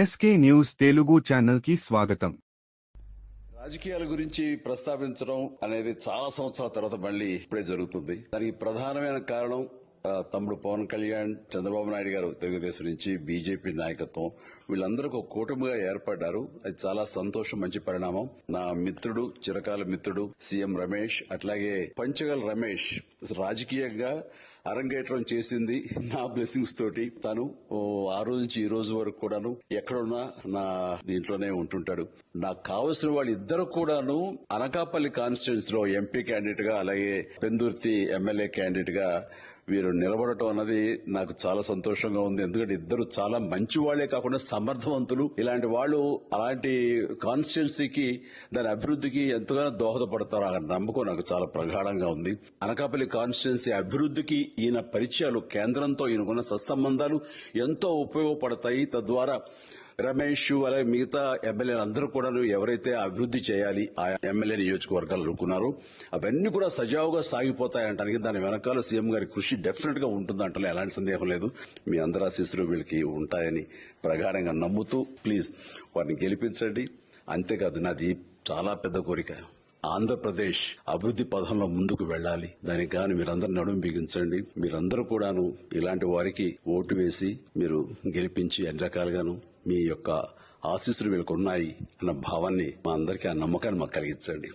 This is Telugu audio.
ఎస్కే న్యూస్ తెలుగు ఛానల్ కి స్వాగతం. రాజకీయాల గురించి ప్రస్తావించడం అనేది చాలా సంవత్సరాల తర్వాత మళ్ళీ ఇప్పుడే జరుగుతుంది. దానికి ప్రధానమైన కారణం తమ్ముడు పవన్ కళ్యాణ్, చంద్రబాబు నాయుడు గారు తెలుగుదేశం నుంచి బీజేపీ నాయకత్వం వీళ్ళందరూ ఒక కూటమిగా ఏర్పడ్డారు. అది చాలా సంతోషం, మంచి పరిణామం. నా మిత్రుడు, చిరకాల మిత్రుడు సీఎం రమేష్, అట్లాగే పంచగల్ రమేష్ రాజకీయంగా అరంగేట్రం చేసింది నా బ్లెస్సింగ్స్ తోటి. తను ఆ రోజు నుంచి ఈ రోజు వరకు కూడాను ఎక్కడున్నా నా దీంట్లోనే ఉంటుంటాడు. నాకు కావలసిన వాళ్ళు ఇద్దరు కూడాను అనకాపల్లి కాన్స్టిట్యున్సీ లో ఎంపీ క్యాండిడేట్ గా, అలాగే పెందుర్తి ఎమ్మెల్యే క్యాండిడేట్ గా వీరు నిలబడటం అన్నది నాకు చాలా సంతోషంగా ఉంది. ఎందుకంటే ఇద్దరు చాలా మంచి వాళ్లే కాకుండా సమర్థవంతులు. ఇలాంటి వాళ్ళు అలాంటి కాన్స్టిట్యున్సీకి, దాని అభివృద్ధికి ఎంతగానో దోహదపడతారు అన్న నమ్మకం నాకు చాలా ప్రగాఢంగా ఉంది. అనకాపల్లి కాన్స్టిట్యున్సీ అభివృద్ధికి ఈయన పరిచయాలు, కేంద్రంతో ఈయనకున్న సత్సంబంధాలు ఎంతో ఉపయోగపడతాయి. తద్వారా రమేష్ అలాగే మిగతా ఎమ్మెల్యేలు అందరూ కూడా ఎవరైతే అభివృద్ధి చేయాలి ఆ ఎమ్మెల్యే నియోజకవర్గాలు అనుకున్నారో అవన్నీ కూడా సజావుగా సాగిపోతాయంటానికి దాని వెనకాల సీఎం గారి కృషి డెఫినెట్ గా ఉంటుందంటే ఎలాంటి సందేహం లేదు. మీ అందరి ఆశీస్సులు వీళ్ళకి ఉంటాయని ప్రగాఢంగా నమ్ముతూ ప్లీజ్ వారిని గెలిపించండి. అంతేకాదు, నాది చాలా పెద్ద కోరిక, ఆంధ్రప్రదేశ్ అభివృద్ధి పథంలో ముందుకు వెళ్లాలి. దానికి గాను మీరందరూ నడుం బిగించండి. మీరందరూ కూడాను ఇలాంటి వారికి ఓటు వేసి మీరు గెలిపించి అన్ని రకాలుగాను మీ యొక్క ఆశీస్సులు వీళ్ళకు ఉన్నాయి అన్న భావాన్ని మా అందరికీ, ఆ నమ్మకాన్ని మాకు కలిగించండి.